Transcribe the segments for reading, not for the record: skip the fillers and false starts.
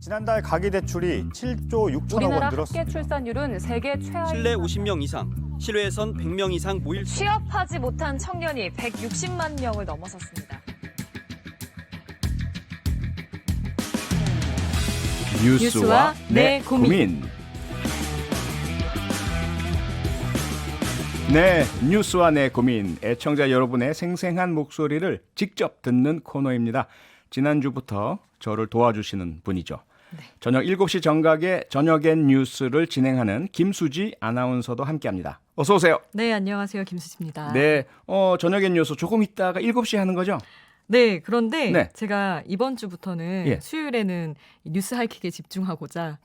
지난달 가계대출이 7조 6천억 원 우리나라 늘었습니다. 합계 출산율은 세계 최하위. 실내 50명 이상, 실외에선 100명 이상 모일 수. 취업하지 못한 청년이 160만 명을 넘어섰습니다. 뉴스와 내 고민. 네, 뉴스와 내 고민. 애청자 여러분의 생생한 목소리를 직접 듣는 코너입니다. 지난주부터 저를 도와주시는 분이죠. 저녁 7시 정각의 저녁엔 뉴스를 진행하는 김수지 아나운서도 함께합니다. 어서 오세요. 네, 안녕하세요. 김수지입니다. 네, 저녁엔 뉴스 조금 있다가 7시에 하는 거죠? 네, 그런데 네. 제가 이번 주부터는 예. 수요일에는 뉴스 하이킥에 집중하고자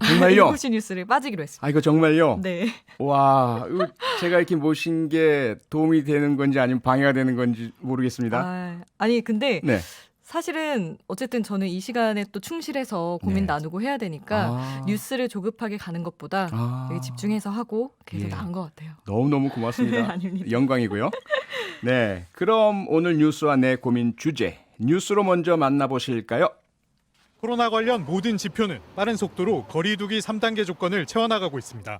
정말요? 7시 뉴스를 빠지기로 했습니다. 아, 이거 정말요? 네. 와, 이거 제가 이렇게 모신 게 도움이 되는 건지 아니면 방해가 되는 건지 모르겠습니다. 아니 근데 네. 사실은 어쨌든 저는 이 시간에 또 충실해서 고민 네. 나누고 해야 되니까 뉴스를 조급하게 가는 것보다 되게 집중해서 하고 그게 더 예. 나은 것 같아요. 너무너무 고맙습니다. 아닙니다. 영광이고요. 네, 그럼 오늘 뉴스와 내 고민 주제 뉴스로 먼저 만나보실까요? 코로나 관련 모든 지표는 빠른 속도로 거리 두기 3단계 조건을 채워나가고 있습니다.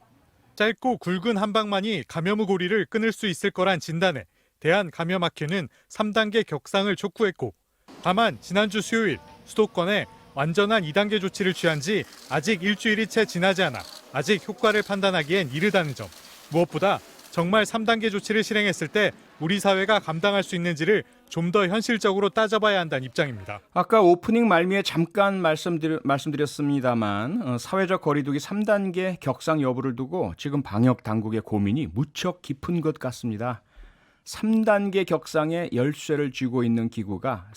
짧고 굵은 한방만이 감염 후 고리를 끊을 수 있을 거란 진단에 대한감염학회는 3단계 격상을 촉구했고, 다만 지난주 수요일 수도권에 완전한 2단계 조치를 취한 지 아직 일주일이 채 지나지 않아 아직 효과를 판단하기엔 이르다는 점, 무엇보다 정말 3단계 조치를 실행했을 때 우리 사회가 감당할 수 있는지를 좀 더 현실적으로 따져봐야 한다는 입장입니다. 아까 오프닝 말미에 잠깐 말씀드렸습니다만 사회적 거리두기 3단계 격상 여부를 두고 지금 방역 당국의 고민이 무척 깊은 것 같습니다. 3단계 격상에 열쇠를 쥐고 있는 기구가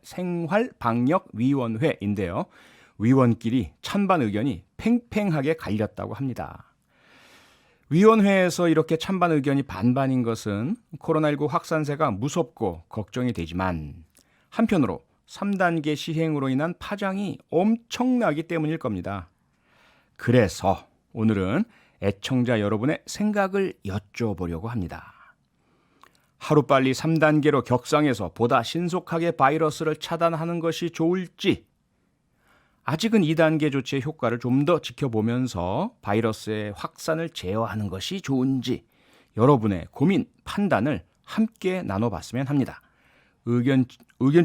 생활방역위원회인데요. 위원끼리 찬반 의견이 팽팽하게 갈렸다고 합니다. 위원회에서 이렇게 찬반 의견이 반반인 것은 코로나19 확산세가 무섭고 걱정이 되지만 한편으로 3단계 시행으로 인한 파장이 엄청나기 때문일 겁니다. 그래서 오늘은 애청자 여러분의 생각을 여쭤보려고 합니다. 하루빨리 3단계로 격상해서 보다 신속하게 바이러스를 차단하는 것이 좋을지, 아직은 2단계 조치의 효과를 좀 더 지켜보면서 바이러스의 확산을 제어하는 것이 좋은지 여러분의 고민, 판단을 함께 나눠봤으면 합니다. 의견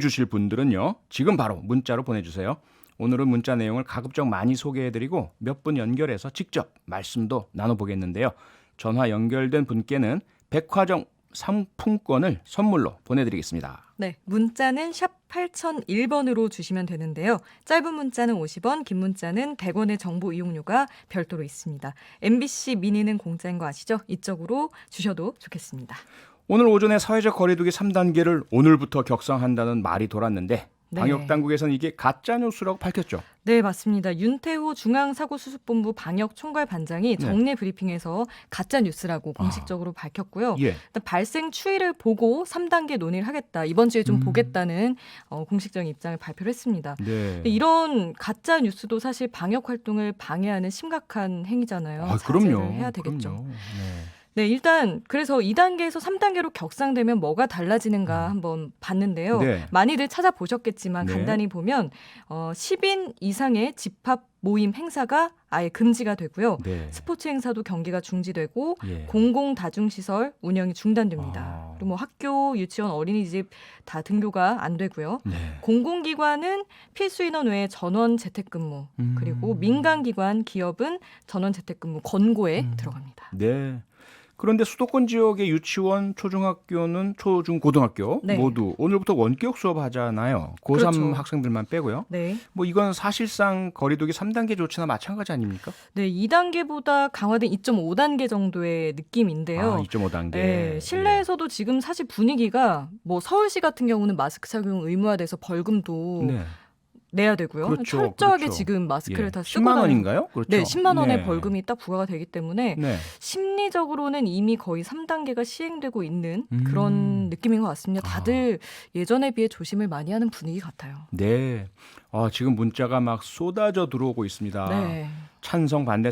주실 분들은요, 지금 바로 문자로 보내주세요. 오늘은 문자 내용을 가급적 많이 소개해드리고 몇 분 연결해서 직접 말씀도 나눠보겠는데요. 전화 연결된 분께는 백화점 상품권을 선물로 보내드리겠습니다. 네, 문자는 샵 8001번으로 주시면 되는데요. 짧은 문자는 50원, 긴 문자는 100원의 정보 이용료가 별도로 있습니다. MBC 미니는 공짜인 거 아시죠? 이쪽으로 주셔도 좋겠습니다. 오늘 오전에 사회적 거리두기 3단계를 오늘부터 격상한다는 말이 돌았는데 네. 방역당국에서는 이게 가짜뉴스라고 밝혔죠. 네, 맞습니다. 윤태호 중앙사고수습본부 방역총괄반장이 정례 브리핑에서 가짜 뉴스라고 공식적으로 밝혔고요. 예. 일단 발생 추이를 보고 3단계 논의를 하겠다. 이번 주에 좀 보겠다는 공식적인 입장을 발표를 했습니다. 네. 이런 가짜 뉴스도 사실 방역 활동을 방해하는 심각한 행위잖아요. 그럼요. 자제를 해야 되겠죠. 그럼요. 네. 네, 일단 그래서 2단계에서 3단계로 격상되면 뭐가 달라지는가 한번 봤는데요. 네. 많이들 찾아보셨겠지만 네. 간단히 보면 10인 이상의 집합 모임 행사가 아예 금지가 되고요. 네. 스포츠 행사도 경기가 중지되고 예. 공공다중시설 운영이 중단됩니다. 아. 그리고 뭐 학교, 유치원, 어린이집 다 등교가 안 되고요. 네. 공공기관은 필수 인원 외에 전원 재택근무, 그리고 민간기관, 기업은 전원 재택근무 권고에 들어갑니다. 네. 그런데 수도권 지역의 유치원, 초중학교는 초중 고등학교 네. 모두 오늘부터 원격 수업하잖아요. 고3 그렇죠. 학생들만 빼고요. 네. 뭐 이건 사실상 거리두기 3단계 조치나 마찬가지 아닙니까? 네, 2단계보다 강화된 2.5단계 정도의 느낌인데요. 2.5단계. 네, 실내에서도 지금 사실 분위기가 뭐 서울시 같은 경우는 마스크 착용 의무화돼서 벌금도 네. 내야 되고요. 그렇죠, 철저하게 그렇죠. 지금 마스크를 예. 다 쓰고 10만 원인가요? 그렇죠. 네, 10만 원의 네. 벌금이 딱 부과가 되기 때문에 네. 심리적으로는 이미 거의 3단계가 시행되고 있는 그런 느낌인 것 같습니다. 다들 예전에 비해 조심을 많이 하는 분위기 같아요. 네. 지금 문자가 막 쏟아져 들어오고 있습니다. 네. 찬성 반대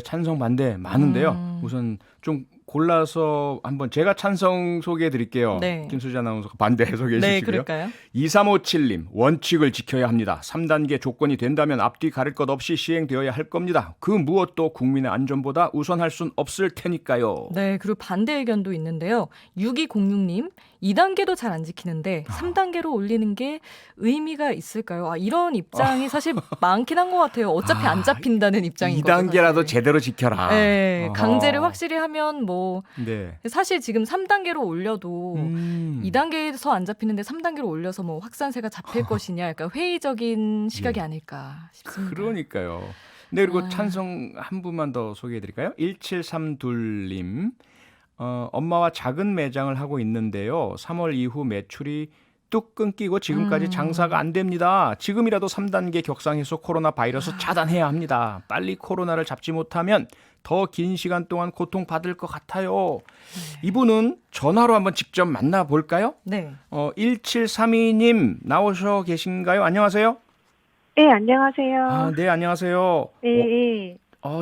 많은데요. 우선 좀 골라서 한번 제가 찬성 소개해 드릴게요. 네. 김수지 아나운서가 반대 소개해 네, 주시고요. 그럴까요? 2357님, 원칙을 지켜야 합니다. 3단계 조건이 된다면 앞뒤 가릴 것 없이 시행되어야 할 겁니다. 그 무엇도 국민의 안전보다 우선할 순 없을 테니까요. 네, 그리고 반대 의견도 있는데요. 6206님, 2단계도 잘 안 지키는데 3단계로 올리는 게 의미가 있을까요? 이런 입장이 사실 많긴 한 것 같아요. 어차피 안 잡힌다는 입장인 거죠. 2단계라도 사실. 제대로 지켜라. 네, 어허. 강제를 확실히 하면 뭐 네. 사실 지금 3단계로 올려도 2단계에서 안 잡히는데 3단계로 올려서 뭐 확산세가 잡힐 것이냐 약간 회의적인 시각이 예. 아닐까 싶습니다. 그러니까요. 네, 그리고 아. 찬성 한 분만 더 소개해 드릴까요? 1732님. 엄마와 작은 매장을 하고 있는데요. 3월 이후 매출이 뚝 끊기고 지금까지 장사가 안 됩니다. 지금이라도 3단계 격상해서 코로나 바이러스 차단해야 합니다. 빨리 코로나를 잡지 못하면 더 긴 시간 동안 고통받을 것 같아요. 이분은 전화로 한번 직접 만나볼까요? 네. 1732님 나오셔 계신가요? 안녕하세요. 네, 안녕하세요. 네, 안녕하세요. 네,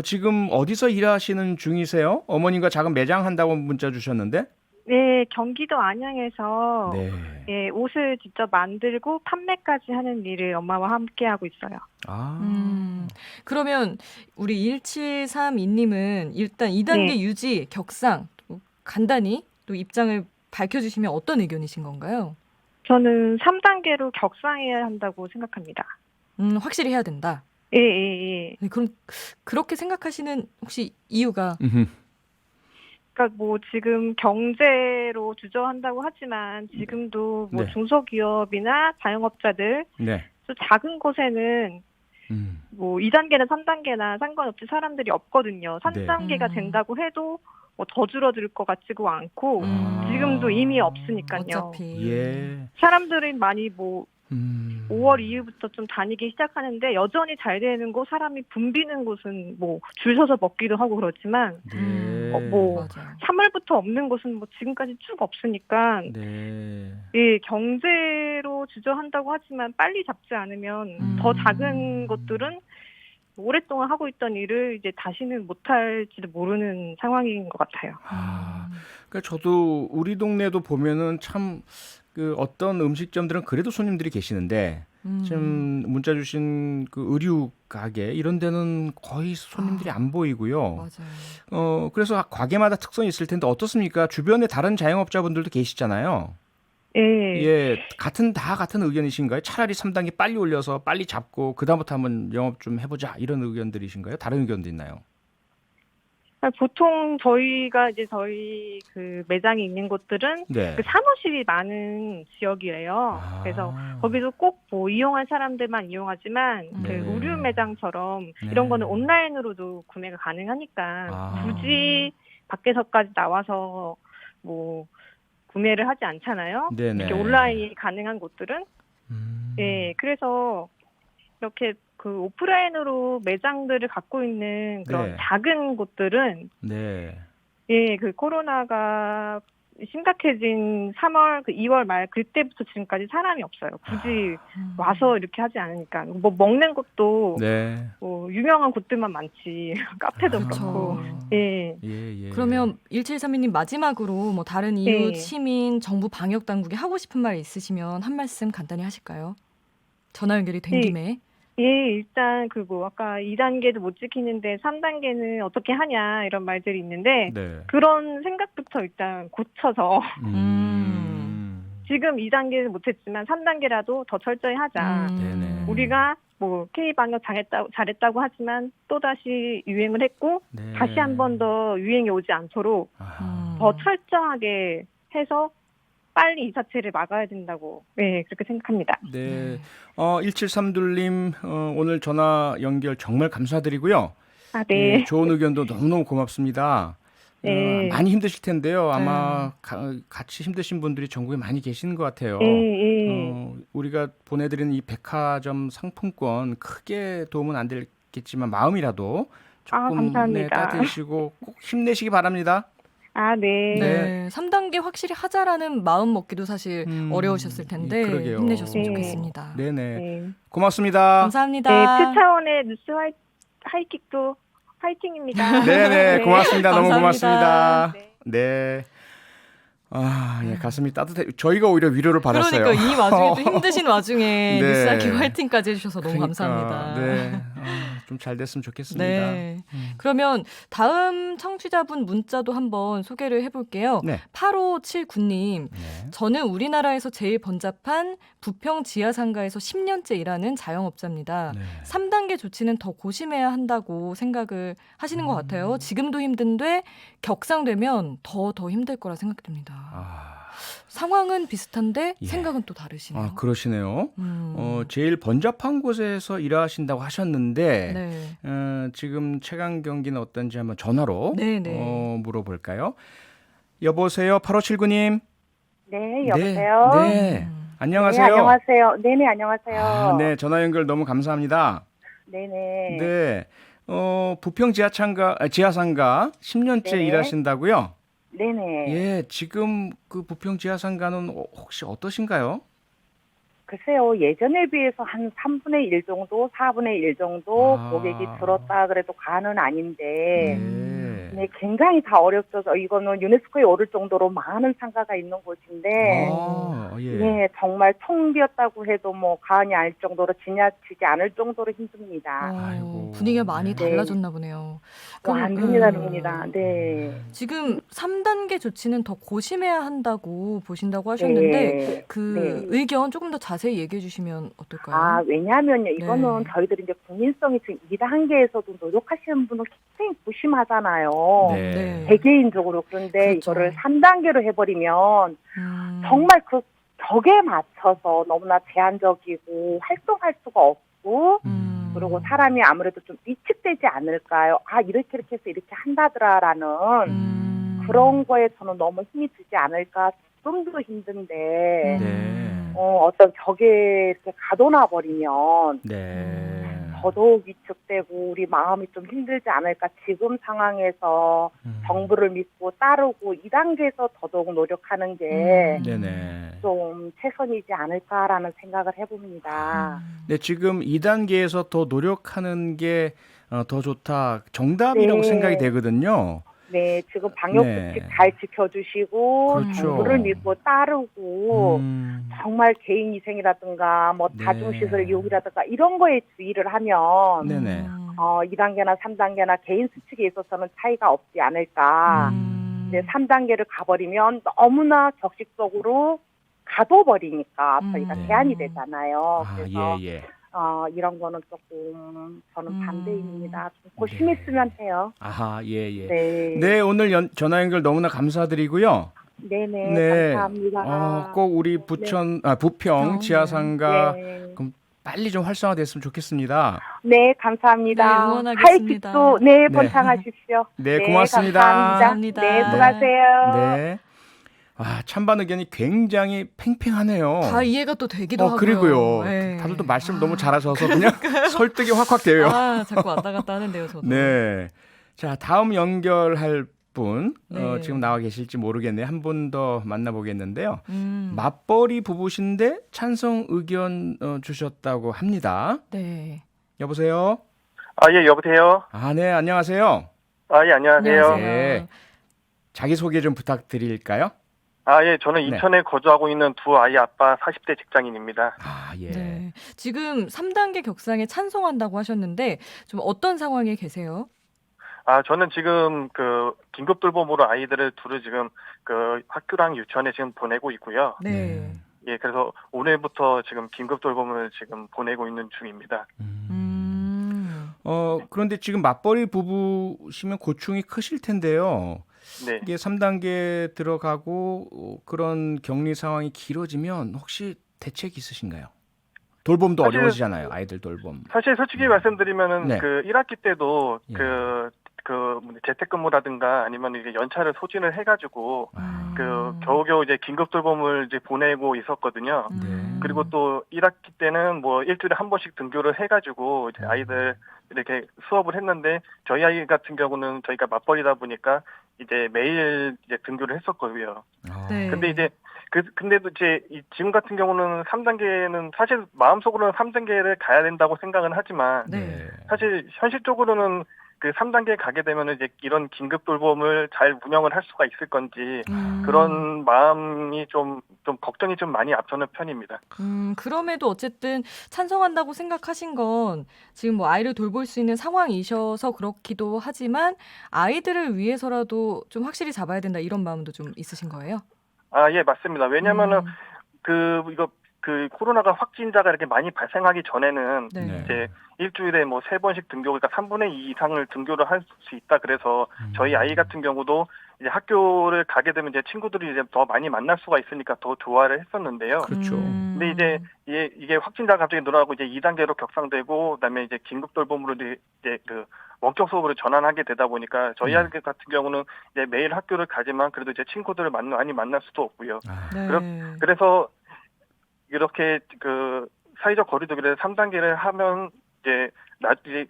지금 어디서 일하시는 중이세요? 어머님과 작은 매장 한다고 문자 주셨는데. 네, 경기도 안양에서 네. 예, 옷을 직접 만들고 판매까지 하는 일을 엄마와 함께 하고 있어요. 그러면 우리 1732님은 일단 2단계 네. 유지, 격상 또 간단히 또 입장을 밝혀주시면 어떤 의견이신 건가요? 저는 3단계로 격상해야 한다고 생각합니다. 확실히 해야 된다. 예, 예, 예. 네, 그럼 그렇게 생각하시는 혹시 이유가 그러니까 뭐 지금 경제로 주저한다고 하지만 지금도 뭐 네. 중소기업이나 자영업자들 네. 또 작은 곳에는 뭐 2단계나 3단계나 상관없이 사람들이 없거든요. 3단계가 네. 된다고 해도 뭐 더 줄어들 것 같지도 않고 지금도 이미 없으니까요. 어차피 예. 사람들이 많이 뭐 5월 이후부터 좀 다니기 시작하는데 여전히 잘 되는 곳, 사람이 붐비는 곳은 뭐 줄 서서 먹기도 하고 그렇지만 네. 뭐 맞아요. 3월부터 없는 곳은 뭐 지금까지 쭉 없으니까 네. 예, 경제로 주저한다고 하지만 빨리 잡지 않으면 더 작은 곳들은 오랫동안 하고 있던 일을 이제 다시는 못할지도 모르는 상황인 것 같아요. 그러니까 저도 우리 동네도 보면은 참 그 어떤 음식점들은 그래도 손님들이 계시는데 지금 문자 주신 그 의류 가게 이런 데는 거의 손님들이 안 보이고요. 맞아요. 그래서 가게마다 특성이 있을 텐데 어떻습니까? 주변에 다른 자영업자분들도 계시잖아요. 예. 예, 같은 의견이신가요? 차라리 3단계 빨리 올려서 빨리 잡고 그다음부터 한번 영업 좀 해보자 이런 의견들이신가요? 다른 의견도 있나요? 보통 저희가 이제 저희 그 매장이 있는 곳들은 네. 그 사무실이 많은 지역이에요. 그래서 거기도 꼭 뭐 이용할 사람들만 이용하지만 네. 그 의류 매장처럼 네. 이런 거는 온라인으로도 구매가 가능하니까 굳이 밖에서까지 나와서 뭐 구매를 하지 않잖아요. 네네. 이렇게 온라인이 가능한 곳들은 예, 그래서 이렇게 그 오프라인으로 매장들을 갖고 있는 그런 네. 작은 곳들은 네. 예, 그 코로나가 심각해진 3월, 그 2월 말 그때부터 지금까지 사람이 없어요. 굳이 와서 이렇게 하지 않으니까. 뭐 먹는 곳도 네. 뭐 유명한 곳들만 많지. 카페도 그렇고. 예. 예. 그러면 1732님 마지막으로 뭐 다른 이웃, 네. 시민, 정부 방역 당국에 하고 싶은 말 있으시면 한 말씀 간단히 하실까요? 전화 연결이 된 네. 김에. 예, 일단 그 뭐 아까 2단계도 못 지키는데 3단계는 어떻게 하냐 이런 말들이 있는데 네. 그런 생각부터 일단 고쳐서 지금 2단계는 못했지만 3단계라도 더 철저히 하자. 네네. 우리가 뭐 K방역 잘했다고 하지만 또다시 유행을 했고 네. 다시 한 번 더 유행이 오지 않도록 더 철저하게 해서 빨리 이 자체를 막아야 된다고 그렇게 생각합니다. 네. 1732님 오늘 전화 연결 정말 감사드리고요. 아, 네. 예, 좋은 의견도 너무너무 고맙습니다. 네. 많이 힘드실 텐데요. 아마 같이 힘드신 분들이 전국에 많이 계시는 것 같아요. 우리가 보내드리는 이 백화점 상품권 크게 도움은 안 되겠지만 마음이라도 조금 감사합니다. 따뜻히시고 꼭 힘내시기 바랍니다. 아, 네. 네. 3단계 확실히 하자라는 마음 먹기도 사실 어려우셨을 텐데 그러게요. 힘내셨으면 네. 좋겠습니다. 네네. 네. 고맙습니다. 감사합니다. 네, 특차원의 뉴스 하이킥도 화이팅입니다. 네네. 고맙습니다. 너무 감사합니다. 고맙습니다. 네. 네. 아, 예, 가슴이 따뜻해. 저희가 오히려 위로를 받았어요. 그러니까 이 와중에 또 힘드신 와중에 네. 뉴스아키 화이팅까지 해주셔서 너무 그러니까, 감사합니다. 네. 좀 잘 됐으면 좋겠습니다. 네. 그러면 다음 청취자분 문자도 한번 소개를 해볼게요. 네. 8579님. 네. 저는 우리나라에서 제일 번잡한 부평 지하상가에서 10년째 일하는 자영업자입니다. 네. 3단계 조치는 더 고심해야 한다고 생각을 하시는 것 같아요. 지금도 힘든데 격상되면 더 힘들 거라 생각됩니다. 아, 상황은 비슷한데 예. 생각은 또 다르시네요. 그러시네요. 제일 번잡한 곳에서 일하신다고 하셨는데 네. 지금 최강 경기는 어떤지 한번 전화로 네. 물어볼까요? 여보세요, 8579님. 네, 여보세요? 네. 안녕하세요. 네, 안녕하세요. 네네, 안녕하세요. 아, 네, 전화 연결 너무 감사합니다. 네네. 네. 부평 지하상가 10년째 네. 일하신다고요? 네네. 예, 지금 그 부평 지하상가는 혹시 어떠신가요? 글쎄요, 예전에 비해서 한 3분의 1 정도, 4분의 1 정도 아. 고객이 줄었다 그래도 과는 아닌데, 네. 네, 굉장히 다 어렵죠. 이거는 유네스코에 오를 정도로 많은 상가가 있는 곳인데, 예. 네, 정말 통 비었다고 해도 뭐 과언이 아닐 정도로 지나치지 않을 정도로 힘듭니다. 아이고. 분위기가 많이 네. 달라졌나 보네요. 완전히 다릅니다. 네. 지금 3단계 조치는 더 고심해야 한다고 보신다고 하셨는데 네. 그 네. 의견 조금 더 자세히 얘기해 주시면 어떨까요? 아, 왜냐하면요, 이거는 네. 저희들이 이제 국민성이 지금 2단계에서도 노력하시는 분은 굉장히 무심하잖아요. 네. 개개인적으로. 그런데 그렇죠. 이거를 3단계로 해버리면 정말 그 격에 맞춰서 너무나 제한적이고 활동할 수가 없고 그리고 사람이 아무래도 좀 위축되지 않을까요? 아, 이렇게 해서 이렇게 한다더라라는 그런 거에 저는 너무 힘이 들지 않을까. 좀 더 힘든데 네. 어떤 격에 이렇게 가둬놔 버리면 네. 더더욱 위축되고 우리 마음이 좀 힘들지 않을까. 지금 상황에서 정부를 믿고 따르고 2단계에서 더더욱 노력하는 게 네네. 좀 최선이지 않을까라는 생각을 해봅니다. 네, 지금 2단계에서 더 노력하는 게 더 좋다. 정답이라고 네. 생각이 되거든요. 네, 지금 방역수칙 네. 잘 지켜주시고 그렇죠. 정부를 믿고 따르고 정말 개인 위생이라든가 뭐 네. 다중시설 이용이라든가 이런 거에 주의를 하면 네네. 2단계나 3단계나 개인 수칙에 있어서는 차이가 없지 않을까. 네, 3단계를 가버리면 너무나 격식적으로 가둬버리니까 저희가 네. 제한이 되잖아요. 아, 그래서 예. 이런 거는 조금 저는 반대입니다. 좀 고심했으면 해요. 아하, 예. 네. 네, 오늘 전화 연결 너무나 감사드리고요. 네네. 네. 감사합니다. 꼭 우리 부평 지하상가 네. 그럼 빨리 좀 활성화됐으면 좋겠습니다. 네, 감사합니다. 네, 응원하겠습니다. 하이킥도 네. 번창하십시오. 네, 고맙습니다. 감사합니다. 네, 수고하세요. 네. 찬반 의견이 굉장히 팽팽하네요. 다 이해가 또 되기도 하고요. 그리고요. 네. 다들 또 말씀 너무 잘하셔서 그냥 설득이 확 돼요. 자꾸 왔다 갔다 하는데요, 저도. 네. 자, 다음 연결할 분 네. 지금 나와 계실지 모르겠네요. 한 분 더 만나보겠는데요. 맞벌이 부부신데 찬성 의견 주셨다고 합니다. 네. 여보세요? 예, 여보세요? 네, 안녕하세요. 예, 안녕하세요. 네. 자기소개 좀 부탁드릴까요? 예, 저는 네. 인천에 거주하고 있는 두 아이 아빠 40대 직장인입니다. 예. 네. 지금 3단계 격상에 찬성한다고 하셨는데 좀 어떤 상황에 계세요? 저는 지금 긴급 돌봄으로 아이들을 둘을 지금 학교랑 유치원에 지금 보내고 있고요. 네. 예, 그래서 오늘부터 지금 긴급 돌봄을 지금 보내고 있는 중입니다. 그런데 지금 맞벌이 부부시면 고충이 크실 텐데요. 네. 이게 3단계 들어가고 그런 격리 상황이 길어지면 혹시 대책 있으신가요? 돌봄도 사실- 어려워지잖아요. 아이들 돌봄. 사실 솔직히 말씀드리면은 네. 1학기 때도 예. 재택근무라든가 아니면 이제 연차를 소진을 해가지고 겨우겨우 이제 긴급 돌봄을 이제 보내고 있었거든요. 네. 그리고 또 1학기 때는 뭐 일주일에 한 번씩 등교를 해가지고 이제 아이들 이렇게 수업을 했는데 저희 아이 같은 경우는 저희가 맞벌이다 보니까 이제 매일 이제 등교를 했었거든요. 네. 근데 이제 근데도 이제 지금 같은 경우는 3단계는 사실 마음속으로는 3단계를 가야 된다고 생각은 하지만 네. 사실 현실적으로는 그 3단계 가게 되면은 이제 이런 긴급 돌봄을 잘 운영을 할 수가 있을 건지 그런 마음이 좀 걱정이 좀 많이 앞서는 편입니다. 그럼에도 어쨌든 찬성한다고 생각하신 건 지금 뭐 아이를 돌볼 수 있는 상황이셔서 그렇기도 하지만 아이들을 위해서라도 좀 확실히 잡아야 된다 이런 마음도 좀 있으신 거예요? 아, 예, 맞습니다. 왜냐면은 그 코로나가 확진자가 이렇게 많이 발생하기 전에는 네. 이제 일주일에 뭐 3번씩 등교, 그러니까 3분의 2 이상을 등교를 할 수 있다. 그래서 저희 아이 같은 경우도 이제 학교를 가게 되면 이제 친구들이 이제 더 많이 만날 수가 있으니까 더 좋아를 했었는데요. 그렇죠. 근데 이제 이게 확진자가 갑자기 늘어나고 이제 2단계로 격상되고 그다음에 이제 긴급 돌봄으로 이제 그 원격 수업으로 전환하게 되다 보니까 저희 아이 같은 경우는 이제 매일 학교를 가지만 그래도 이제 친구들을 많이 만날 수도 없고요. 네. 그래서 이렇게 그 사회적 거리두기를 3단계를 하면 이제 나중에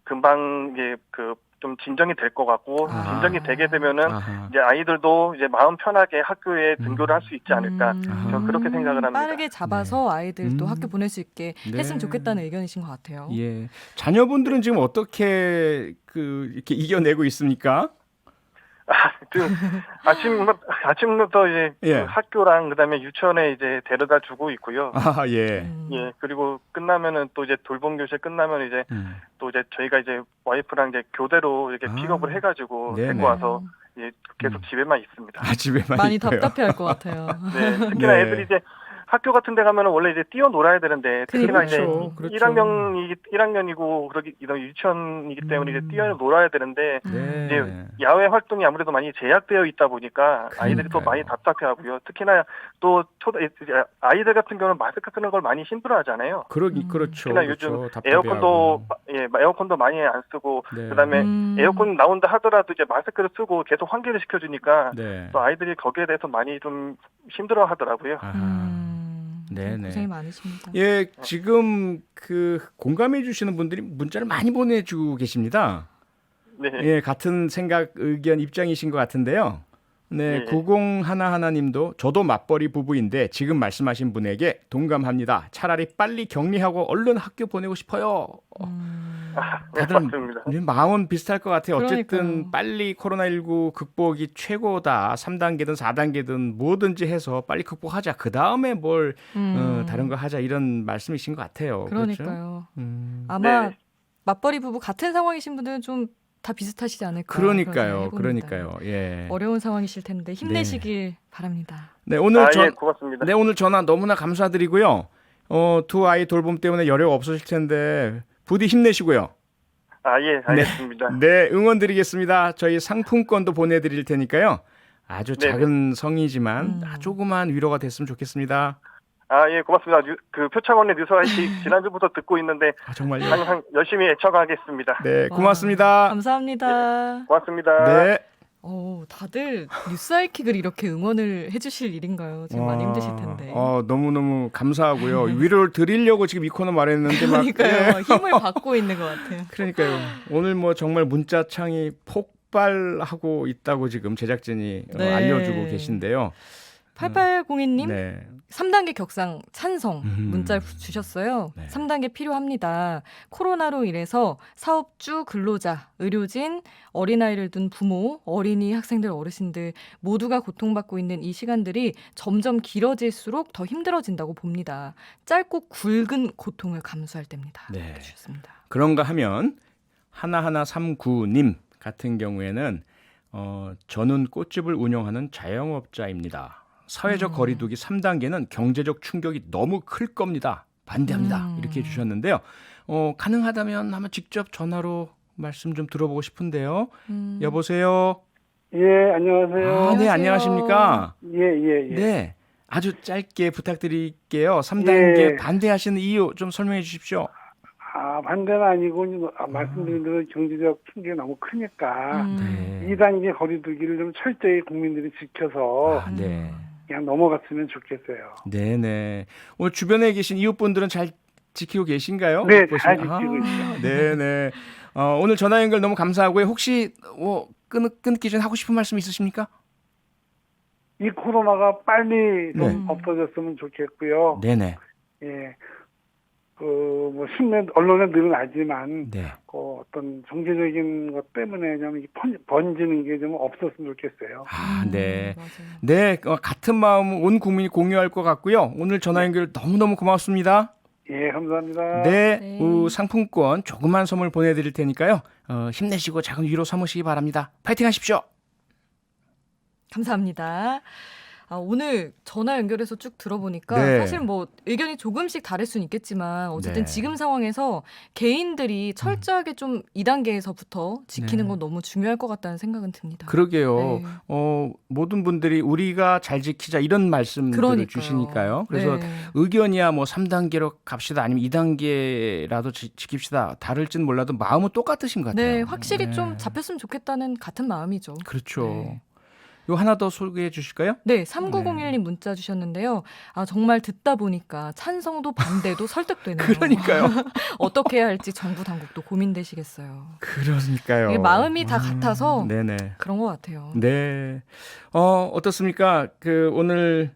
금방 이제 그 좀 진정이 될 것 같고 진정이 되게 되면은 이제 아이들도 이제 마음 편하게 학교에 등교를 할 수 있지 않을까 저는 그렇게 생각을 합니다. 빠르게 잡아서 아이들도 학교 보낼 수 있게 했으면 좋겠다는 의견이신 것 같아요. 예. 자녀분들은 지금 어떻게 이렇게 이겨내고 있습니까? 아침부터 이제 예. 그 학교랑 그다음에 유치원에 이제 데려다 주고 있고요. 아, 예. 예, 그리고 끝나면은 또 이제 돌봄 교실 끝나면 이제 또 이제 저희가 이제 와이프랑 이제 교대로 이렇게 픽업을 해가지고 네네. 데리고 와서 예, 계속 집에만 있습니다. 아, 집에만 많이 있고요. 답답해할 것 같아요. 네, 특히나 네. 애들이 이제 학교 같은 데 가면은 원래 이제 뛰어놀아야 되는데 특히나 이제 그렇죠. 1학년이고 그러기 이런 유치원이기 때문에 이제 뛰어놀아야 되는데 네. 이제 야외 활동이 아무래도 많이 제약되어 있다 보니까 아이들이 또 많이 답답해하고요. 특히나 또 아이들 같은 경우는 마스크 쓰는 걸 많이 힘들어하잖아요. 그렇죠. 특히나 그렇죠. 요즘 답답해하고. 에어컨도 많이 안 쓰고 네. 그다음에 에어컨 나온다 하더라도 이제 마스크를 쓰고 계속 환기를 시켜주니까 네. 또 아이들이 거기에 대해서 많이 좀 힘들어하더라고요. 네네. 고생이 많으십니다. 예, 지금 공감해 주시는 분들이 문자를 많이 보내주고 계십니다. 네. 예, 같은 생각, 의견, 입장이신 것 같은데요. 네, 네. 9011님도 저도 맞벌이 부부인데 지금 말씀하신 분에게 동감합니다. 차라리 빨리 격리하고 얼른 학교 보내고 싶어요. 네, 다들 맞습니다. 마음은 비슷할 것 같아요. 어쨌든 그러니까요. 빨리 코로나19 극복이 최고다. 3단계든 4단계든 뭐든지 해서 빨리 극복하자. 그 다음에 뭘 다른 거 하자. 이런 말씀이신 것 같아요. 그러니까요. 그렇죠? 아마 네. 맞벌이 부부 같은 상황이신 분들은 좀 다 비슷하시지 않을까. 그런 생각이 해봅니다. 그러니까요. 예. 어려운 상황이실 텐데 힘내시길 바랍니다. 네, 오늘 예, 고맙습니다. 네, 오늘 전화 너무나 감사드리고요. 두 아이 돌봄 때문에 여력 없으실 텐데 부디 힘내시고요. 예, 알겠습니다. 네, 응원 드리겠습니다. 저희 상품권도 보내드릴 테니까요. 아주 네네. 작은 성이지만 조그만 위로가 됐으면 좋겠습니다. 예, 고맙습니다. 그 표창원의 뉴스와이티 지난주부터 듣고 있는데 정말요? 항상 열심히 애청하겠습니다. 네, 고맙습니다. 감사합니다. 고맙습니다. 네. 다들 뉴스 하이킥을 이렇게 응원을 해주실 일인가요? 지금 많이 힘드실 텐데. 너무너무 감사하고요. 위로를 드리려고 지금 이 코너 말했는데 막 그러니까요. 힘을 받고 있는 것 같아요. 그러니까요. 오늘 뭐 정말 문자창이 폭발하고 있다고 지금 제작진이 네. 알려주고 계신데요. 8802님 네. 3단계 격상 찬성 문자 주셨어요. 네. 3단계 필요합니다. 코로나로 인해서 사업주, 근로자, 의료진, 어린아이를 둔 부모, 어린이, 학생들, 어르신들 모두가 고통받고 있는 이 시간들이 점점 길어질수록 더 힘들어진다고 봅니다. 짧고 굵은 고통을 감수할 때입니다. 네. 이렇게 주셨습니다. 그런가 하면 하나하나39님 같은 경우에는 저는 꽃집을 운영하는 자영업자입니다. 사회적 거리두기 3단계는 경제적 충격이 너무 클 겁니다. 반대합니다. 이렇게 해주셨는데요. 가능하다면 한번 직접 전화로 말씀 좀 들어보고 싶은데요. 여보세요. 예, 안녕하세요. 네, 안녕하십니까? 예. 네, 아주 짧게 부탁드릴게요. 3단계 예. 반대하시는 이유 좀 설명해 주십시오. 반대는 아니고 말씀드린 대로 경제적 충격이 너무 크니까 네. 2단계 거리두기를 좀 철저히 국민들이 지켜서 네. 그냥 넘어갔으면 좋겠어요. 네네. 오늘 주변에 계신 이웃분들은 잘 지키고 계신가요? 네, 잘 지키고 있어요. 네네. 오늘 전화 연결 너무 감사하고요. 혹시 끊기 전에 하고 싶은 말씀 있으십니까? 이 코로나가 빨리 좀 없어졌으면 좋겠고요. 네네. 예. 뭐 신문 언론에 늘어나지만 네. 어떤 정치적인 것 때문에 좀 번지는 게 좀 없었으면 좋겠어요. 아, 네. 맞아요. 네, 같은 마음 온 국민이 공유할 것 같고요. 오늘 전화 연결 너무너무 고맙습니다. 예, 감사합니다. 네, 네. 상품권 조그만 선물 보내드릴 테니까요. 힘내시고 작은 위로 삼으시기 바랍니다. 파이팅 하십시오. 감사합니다. 오늘 전화 연결해서 쭉 들어보니까 네. 사실 뭐 의견이 조금씩 다를 수는 있겠지만 어쨌든 네. 지금 상황에서 개인들이 철저하게 좀 2단계에서부터 지키는 네. 건 너무 중요할 것 같다는 생각은 듭니다. 그러게요. 네. 모든 분들이 우리가 잘 지키자 이런 말씀들을 그러니까요. 주시니까요. 그래서 네. 의견이야 뭐 3단계로 갑시다 아니면 2단계라도 지킵시다 다를지는 몰라도 마음은 똑같으신 것 같아요. 네, 확실히 네. 좀 잡혔으면 좋겠다는 같은 마음이죠. 그렇죠. 네. 요 하나 더 소개해 주실까요? 네, 3901님 문자 주셨는데요. 정말 듣다 보니까 찬성도 반대도 설득되네요. 그러니까요. 어떻게 해야 할지 정부 당국도 고민되시겠어요. 그러니까요. 이게 마음이 다 같아서 네네. 그런 것 같아요. 네. 어떻습니까? 오늘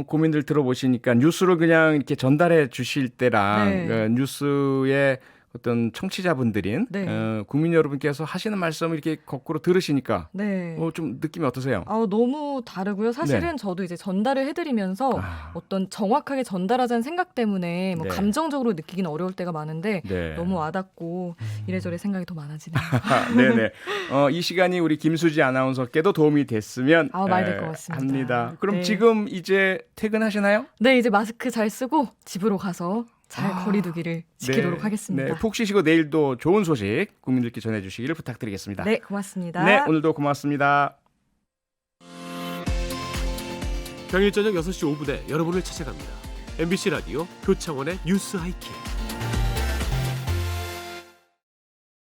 고민들 들어보시니까 뉴스를 그냥 이렇게 전달해 주실 때랑 네. 뉴스의 어떤 청취자분들인 네. 국민 여러분께서 하시는 말씀을 이렇게 거꾸로 들으시니까 네. 좀 느낌이 어떠세요? 너무 다르고요. 사실은 저도 이제 전달을 해드리면서 어떤 정확하게 전달하자는 생각 때문에 뭐 네. 감정적으로 느끼기는 어려울 때가 많은데 네. 너무 와닿고 이래저래 생각이 더 많아지네요. 네네. 이 시간이 우리 김수지 아나운서께도 도움이 됐으면 말될 것 같습니다. 합니다. 그럼 네. 지금 이제 퇴근하시나요? 네, 이제 마스크 잘 쓰고 집으로 가서 잘 거리두기를 지키도록 네. 하겠습니다. 네, 푹 쉬시고 내일도 좋은 소식 국민들께 전해주시기를 부탁드리겠습니다. 네, 고맙습니다. 네, 오늘도 고맙습니다. 평일 저녁 6시 5분에 여러분을 찾아갑니다. MBC 라디오 표창원의 뉴스 하이킥.